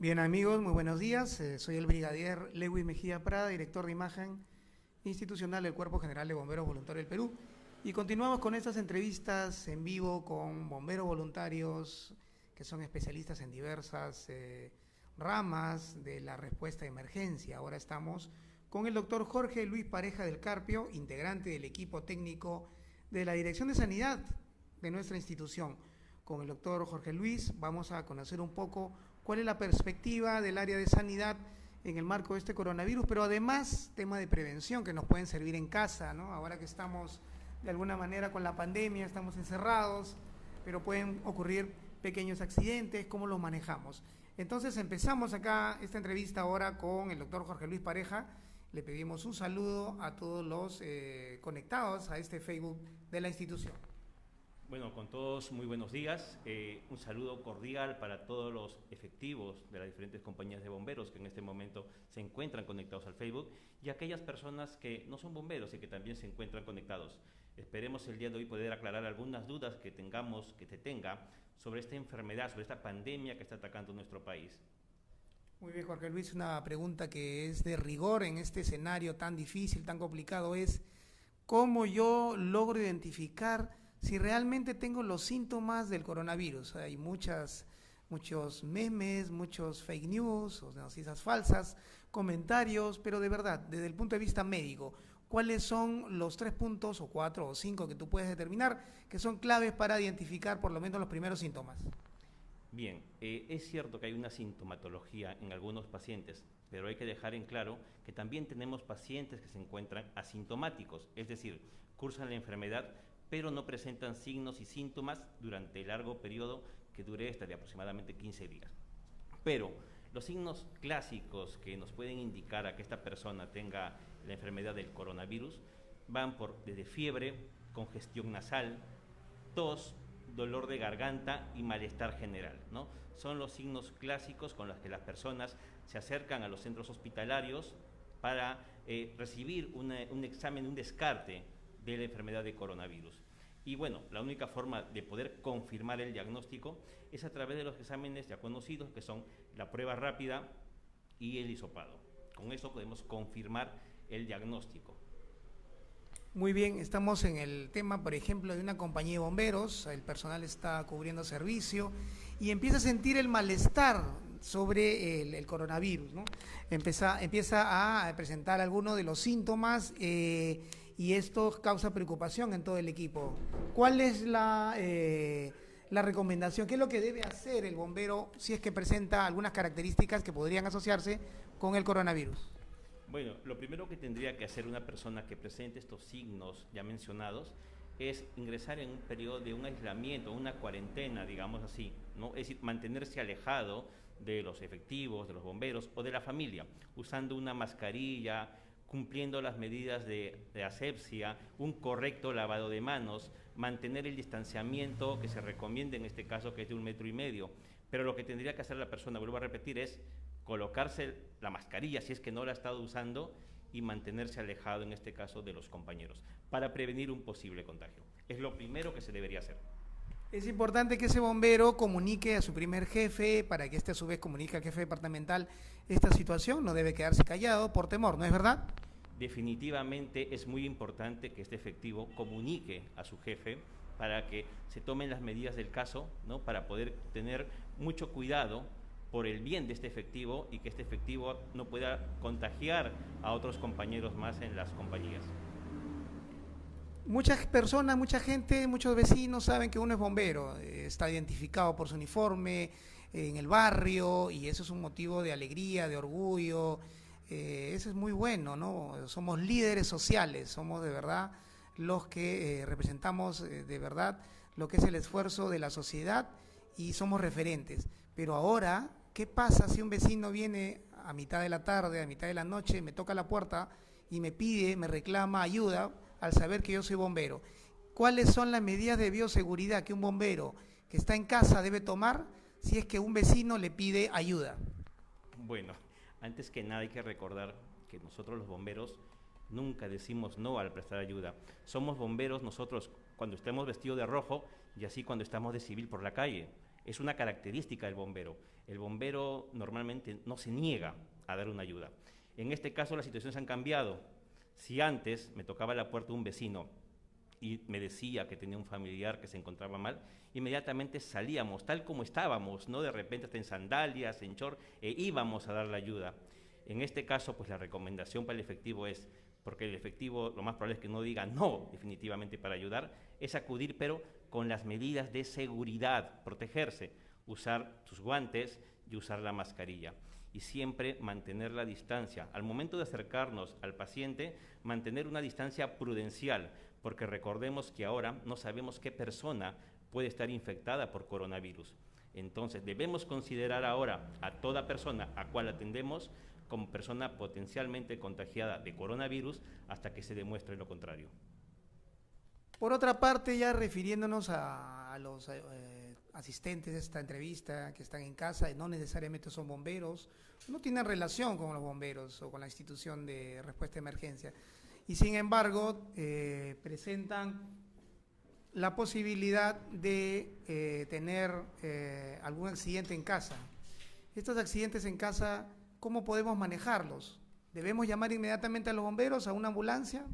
Bien amigos, muy buenos días. Soy el brigadier Lewis Mejía Prada, director de imagen institucional del Cuerpo General de Bomberos Voluntarios del Perú. Y continuamos con estas entrevistas en vivo con bomberos voluntarios que son especialistas en diversas ramas de la respuesta de emergencia. Ahora estamos con el doctor Jorge Luis Pareja del Carpio, integrante del equipo técnico de la Dirección de Sanidad de nuestra institución. Con el doctor Jorge Luis vamos a conocer un poco cuál es la perspectiva del área de sanidad en el marco de este coronavirus, pero además tema de prevención que nos pueden servir en casa, ¿no? Ahora que estamos de alguna manera con la pandemia, estamos encerrados, pero pueden ocurrir pequeños accidentes, ¿cómo los manejamos? Entonces empezamos acá esta entrevista ahora con el doctor Jorge Luis Pareja. Le pedimos un saludo a todos los conectados a este Facebook de la institución. Bueno, con todos muy buenos días. Un saludo cordial para todos los efectivos de las diferentes compañías de bomberos que en este momento se encuentran conectados al Facebook y aquellas personas que no son bomberos y que también se encuentran conectados. Esperemos el día de hoy poder aclarar algunas dudas que tengamos, que se tenga sobre esta enfermedad, sobre esta pandemia que está atacando nuestro país. Muy bien, Jorge Luis, una pregunta que es de rigor en este escenario tan difícil, tan complicado, es ¿cómo yo logro identificar si realmente tengo los síntomas del coronavirus? Hay muchos memes, muchos fake news, o noticias falsas, comentarios, pero de verdad, desde el punto de vista médico, ¿cuáles son los 3 puntos, o 4 o 5 que tú puedes determinar que son claves para identificar por lo menos los primeros síntomas? Bien, es cierto que hay una sintomatología en algunos pacientes, pero hay que dejar en claro que también tenemos pacientes que se encuentran asintomáticos, es decir, cursan la enfermedad, pero no presentan signos y síntomas durante el largo periodo que dure esta de aproximadamente 15 días. Pero los signos clásicos que nos pueden indicar a que esta persona tenga la enfermedad del coronavirus van desde fiebre, congestión nasal, tos, dolor de garganta y malestar general, ¿no? Son los signos clásicos con los que las personas se acercan a los centros hospitalarios para recibir un examen, un descarte de la enfermedad de coronavirus. Y bueno, la única forma de poder confirmar el diagnóstico es a través de los exámenes ya conocidos, que son la prueba rápida y el hisopado. Con eso podemos confirmar el diagnóstico. Muy bien, estamos en el tema, por ejemplo, de una compañía de bomberos, el personal está cubriendo servicio y empieza a sentir el malestar sobre el coronavirus, ¿no? Empieza a presentar algunos de los síntomas y esto causa preocupación en todo el equipo. ¿Cuál es la recomendación? ¿Qué es lo que debe hacer el bombero si es que presenta algunas características que podrían asociarse con el coronavirus? Bueno, lo primero que tendría que hacer una persona que presente estos signos ya mencionados es ingresar en un periodo de un aislamiento, una cuarentena, digamos así, ¿no? Es decir, mantenerse alejado de los efectivos, de los bomberos o de la familia, usando una mascarilla, cumpliendo las medidas de asepsia, un correcto lavado de manos, mantener el distanciamiento que se recomienda en este caso, que es de 1,5 metros. Pero lo que tendría que hacer la persona, vuelvo a repetir, es colocarse la mascarilla si es que no la ha estado usando y mantenerse alejado en este caso de los compañeros para prevenir un posible contagio. Es lo primero que se debería hacer. Es importante que ese bombero comunique a su primer jefe para que este a su vez comunique al jefe departamental esta situación, no debe quedarse callado por temor, ¿no es verdad? Definitivamente es muy importante que este efectivo comunique a su jefe para que se tomen las medidas del caso, ¿no? Para poder tener mucho cuidado por el bien de este efectivo y que este efectivo no pueda contagiar a otros compañeros más en las compañías. Muchas personas, mucha gente, muchos vecinos saben que uno es bombero, está identificado por su uniforme en el barrio y eso es un motivo de alegría, de orgullo, eso es muy bueno, ¿no? Somos líderes sociales, somos de verdad los que representamos de verdad lo que es el esfuerzo de la sociedad y somos referentes. Pero ahora, ¿qué pasa si un vecino viene a mitad de la tarde, a mitad de la noche, me toca la puerta y me pide, me reclama ayuda al saber que yo soy bombero? ¿Cuáles son las medidas de bioseguridad que un bombero que está en casa debe tomar si es que un vecino le pide ayuda? Bueno, antes que nada hay que recordar que nosotros los bomberos nunca decimos no al prestar ayuda. Somos bomberos nosotros cuando estemos vestidos de rojo y así cuando estamos de civil por la calle. Es una característica del bombero. El bombero normalmente no se niega a dar una ayuda. En este caso las situaciones han cambiado. Si antes me tocaba la puerta de un vecino y me decía que tenía un familiar que se encontraba mal, inmediatamente salíamos, tal como estábamos, ¿no? De repente hasta en sandalias, en short, e íbamos a dar la ayuda. En este caso, pues la recomendación para el efectivo es, porque el efectivo lo más probable es que no diga no definitivamente para ayudar, es acudir, pero con las medidas de seguridad, protegerse, usar sus guantes y usar la mascarilla. Y siempre mantener la distancia. Al momento de acercarnos al paciente, mantener una distancia prudencial, porque recordemos que ahora no sabemos qué persona puede estar infectada por coronavirus. Entonces debemos considerar ahora a toda persona a cual atendemos como persona potencialmente contagiada de coronavirus hasta que se demuestre lo contrario. Por otra parte, ya refiriéndonos a los asistentes de esta entrevista que están en casa, y no necesariamente son bomberos, no tienen relación con los bomberos o con la institución de respuesta a emergencia, y sin embargo presentan la posibilidad de tener algún accidente en casa. Estos accidentes en casa, ¿cómo podemos manejarlos? ¿Debemos llamar inmediatamente a los bomberos, a una ambulancia?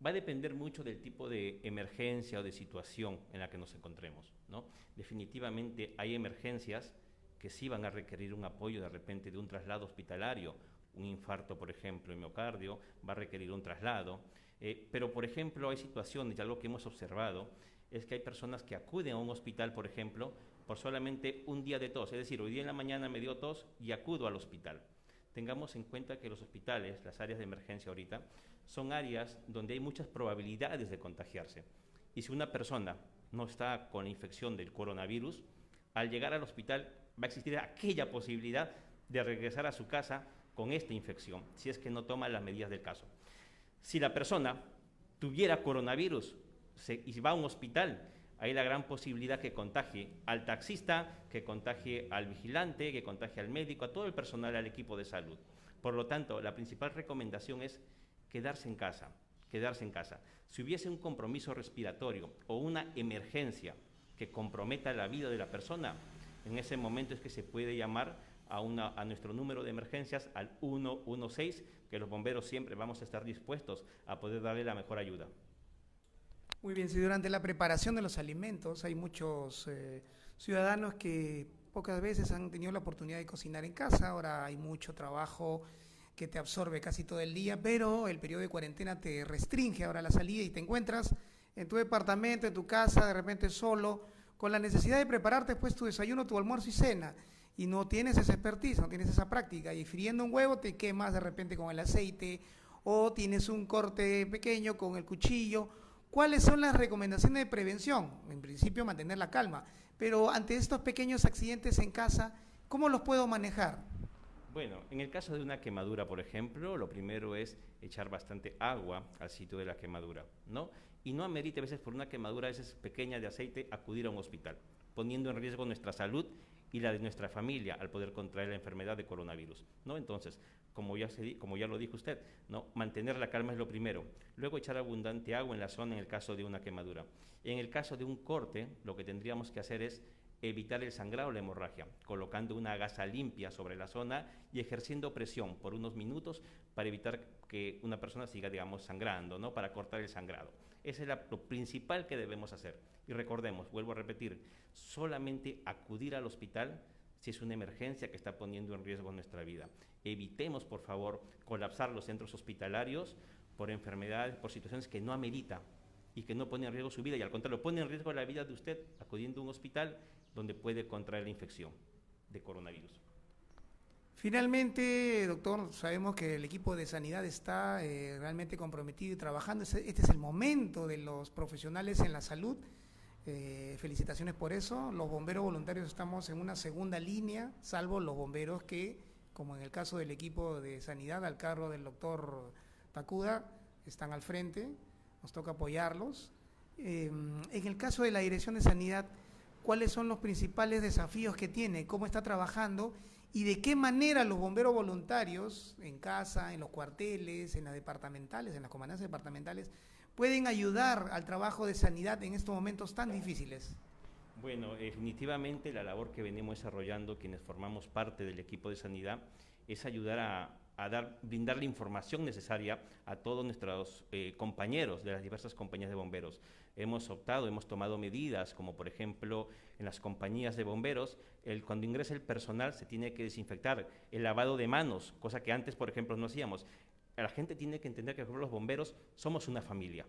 Va a depender mucho del tipo de emergencia o de situación en la que nos encontremos, ¿no? Definitivamente hay emergencias que sí van a requerir un apoyo de repente de un traslado hospitalario. Un infarto, por ejemplo, en miocardio, va a requerir un traslado. Pero, por ejemplo, hay situaciones, ya lo que hemos observado, es que hay personas que acuden a un hospital, por ejemplo, por solamente un día de tos. Es decir, hoy día en la mañana me dio tos y acudo al hospital. Tengamos en cuenta que los hospitales, las áreas de emergencia ahorita, son áreas donde hay muchas probabilidades de contagiarse. Y si una persona no está con la infección del coronavirus, al llegar al hospital va a existir aquella posibilidad de regresar a su casa con esta infección, si es que no toma las medidas del caso. Si la persona tuviera coronavirus y va a un hospital, hay la gran posibilidad que contagie al taxista, que contagie al vigilante, que contagie al médico, a todo el personal, al equipo de salud. Por lo tanto, la principal recomendación es quedarse en casa, quedarse en casa. Si hubiese un compromiso respiratorio o una emergencia que comprometa la vida de la persona, en ese momento es que se puede llamar a nuestro número de emergencias, al 116, que los bomberos siempre vamos a estar dispuestos a poder darle la mejor ayuda. Muy bien, si durante la preparación de los alimentos hay muchos ciudadanos que pocas veces han tenido la oportunidad de cocinar en casa, ahora hay mucho trabajo que te absorbe casi todo el día, pero el periodo de cuarentena te restringe ahora la salida y te encuentras en tu departamento, en tu casa, de repente solo, con la necesidad de prepararte pues tu desayuno, tu almuerzo y cena, y no tienes esa expertise, no tienes esa práctica, y friendo un huevo te quemas de repente con el aceite, o tienes un corte pequeño con el cuchillo. ¿Cuáles son las recomendaciones de prevención? En principio mantener la calma, pero ante estos pequeños accidentes en casa, ¿cómo los puedo manejar? Bueno, en el caso de una quemadura, por ejemplo, lo primero es echar bastante agua al sitio de la quemadura, ¿no? Y no amerite a veces por una quemadura a veces pequeña de aceite acudir a un hospital, poniendo en riesgo nuestra salud y la de nuestra familia al poder contraer la enfermedad de coronavirus, ¿no? Entonces, como ya lo dijo usted, ¿no? Mantener la calma es lo primero. Luego echar abundante agua en la zona en el caso de una quemadura. En el caso de un corte, lo que tendríamos que hacer es evitar el sangrado o la hemorragia, colocando una gasa limpia sobre la zona y ejerciendo presión por unos minutos para evitar que una persona siga, digamos, sangrando, ¿no? Para cortar el sangrado. Ese es lo principal que debemos hacer. Y recordemos, vuelvo a repetir, solamente acudir al hospital si es una emergencia que está poniendo en riesgo nuestra vida. Evitemos, por favor, colapsar los centros hospitalarios por enfermedades, por situaciones que no amerita y que no ponen en riesgo su vida, y al contrario, pone en riesgo la vida de usted acudiendo a un hospital donde puede contraer la infección de coronavirus. Finalmente, doctor, sabemos que el equipo de sanidad está realmente comprometido y trabajando. Este es el momento de los profesionales en la salud. Felicitaciones por eso. Los bomberos voluntarios estamos en una segunda línea, salvo los bomberos que, como en el caso del equipo de sanidad, al cargo del doctor Takuda, están al frente. Nos toca apoyarlos. En el caso de la Dirección de Sanidad, ¿cuáles son los principales desafíos que tiene? ¿Cómo está trabajando? ¿Y de qué manera los bomberos voluntarios, en casa, en los cuarteles, en las departamentales, en las comandancias departamentales, pueden ayudar al trabajo de sanidad en estos momentos tan difíciles? Bueno, definitivamente la labor que venimos desarrollando quienes formamos parte del equipo de sanidad es ayudar brindar la información necesaria a todos nuestros compañeros de las diversas compañías de bomberos. Hemos tomado medidas, como por ejemplo en las compañías de bomberos, cuando ingresa el personal se tiene que desinfectar, el lavado de manos, cosa que antes, por ejemplo, no hacíamos. La gente tiene que entender que, por ejemplo, los bomberos somos una familia.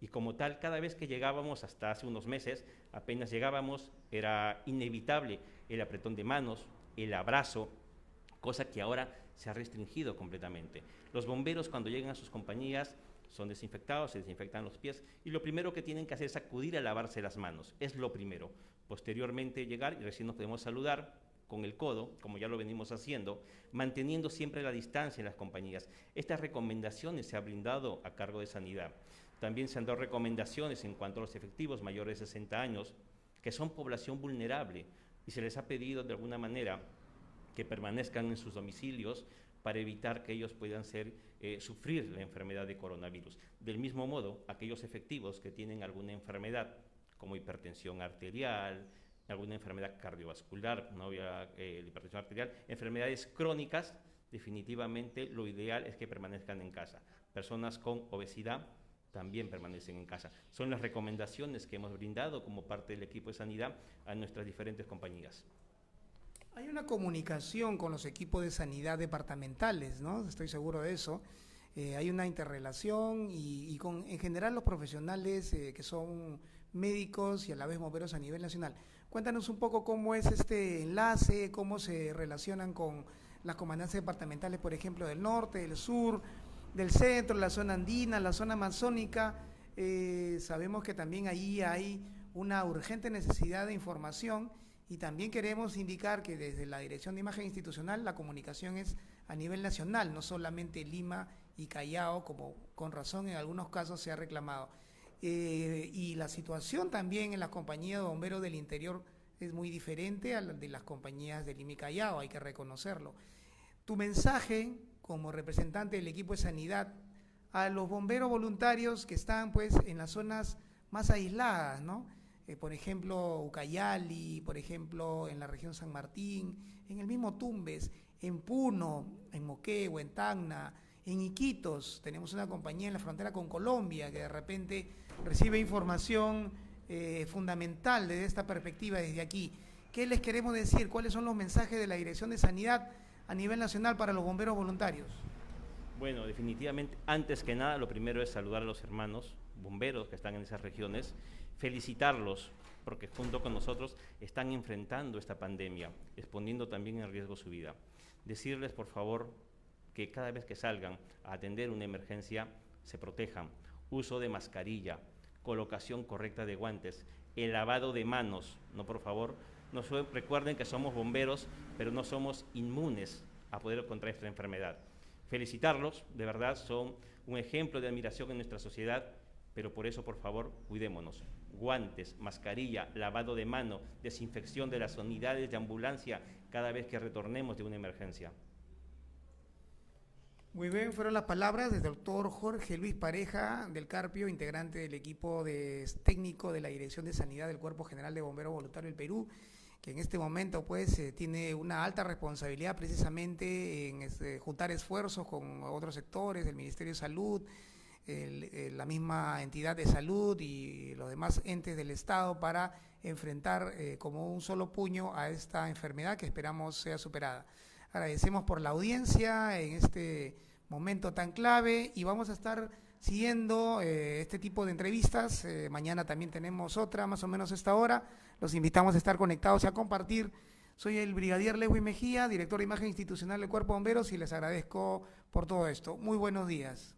Y como tal, cada vez que llegábamos, hasta hace unos meses, apenas llegábamos, era inevitable el apretón de manos, el abrazo, cosa que ahora se ha restringido completamente. Los bomberos, cuando llegan a sus compañías, son desinfectados, se desinfectan los pies y lo primero que tienen que hacer es acudir a lavarse las manos, es lo primero. Posteriormente llegar y recién nos podemos saludar con el codo, como ya lo venimos haciendo, manteniendo siempre la distancia en las compañías. Estas recomendaciones se han brindado a cargo de Sanidad. También se han dado recomendaciones en cuanto a los efectivos mayores de 60 años, que son población vulnerable, y se les ha pedido de alguna manera que permanezcan en sus domicilios para evitar que ellos puedan sufrir la enfermedad de coronavirus. Del mismo modo, aquellos efectivos que tienen alguna enfermedad, como hipertensión arterial, alguna enfermedad cardiovascular, no había hipertensión arterial, enfermedades crónicas, definitivamente lo ideal es que permanezcan en casa. Personas con obesidad también permanecen en casa. Son las recomendaciones que hemos brindado como parte del equipo de sanidad a nuestras diferentes compañías. Hay una comunicación con los equipos de sanidad departamentales, ¿no? Estoy seguro de eso. Hay una interrelación y con, en general, los profesionales que son médicos y a la vez bomberos a nivel nacional. Cuéntanos un poco cómo es este enlace, cómo se relacionan con las comandancias departamentales, por ejemplo, del norte, del sur, del centro, la zona andina, la zona amazónica. Sabemos que también ahí hay una urgente necesidad de información y también queremos indicar que desde la Dirección de Imagen Institucional la comunicación es a nivel nacional, no solamente Lima y Callao, como con razón en algunos casos se ha reclamado. Y la situación también en las compañías de bomberos del interior es muy diferente a la de las compañías de Lima y Callao, hay que reconocerlo. Tu mensaje como representante del equipo de sanidad a los bomberos voluntarios que están pues en las zonas más aisladas, ¿no? Por ejemplo, Ucayali, por ejemplo, en la región San Martín, en el mismo Tumbes, en Puno, en Moquegua, en Tacna, en Iquitos. Tenemos una compañía en la frontera con Colombia que de repente recibe información fundamental desde esta perspectiva, desde aquí. ¿Qué les queremos decir? ¿Cuáles son los mensajes de la Dirección de Sanidad a nivel nacional para los bomberos voluntarios? Bueno, definitivamente, antes que nada, lo primero es saludar a los hermanos bomberos que están en esas regiones, felicitarlos porque junto con nosotros están enfrentando esta pandemia, exponiendo también en riesgo su vida. Decirles, por favor, que cada vez que salgan a atender una emergencia, se protejan. Uso de mascarilla, colocación correcta de guantes, el lavado de manos, no, por favor, recuerden que somos bomberos, pero no somos inmunes a poder contra esta enfermedad. Felicitarlos, de verdad, son un ejemplo de admiración en nuestra sociedad, pero por eso, por favor, cuidémonos. Guantes, mascarilla, lavado de mano, desinfección de las unidades de ambulancia cada vez que retornemos de una emergencia. Muy bien, fueron las palabras del doctor Jorge Luis Pareja del Carpio, integrante del equipo técnico de la Dirección de Sanidad del Cuerpo General de Bomberos Voluntarios del Perú, que en este momento pues tiene una alta responsabilidad precisamente en juntar esfuerzos con otros sectores, el Ministerio de Salud, la misma entidad de salud y los demás entes del Estado para enfrentar como un solo puño a esta enfermedad que esperamos sea superada. Agradecemos por la audiencia en este momento tan clave y vamos a estar siguiendo este tipo de entrevistas. Mañana también tenemos otra, más o menos a esta hora. Los invitamos a estar conectados y a compartir. Soy el brigadier Lewin Mejía, director de Imagen Institucional del Cuerpo de Bomberos y les agradezco por todo esto. Muy buenos días.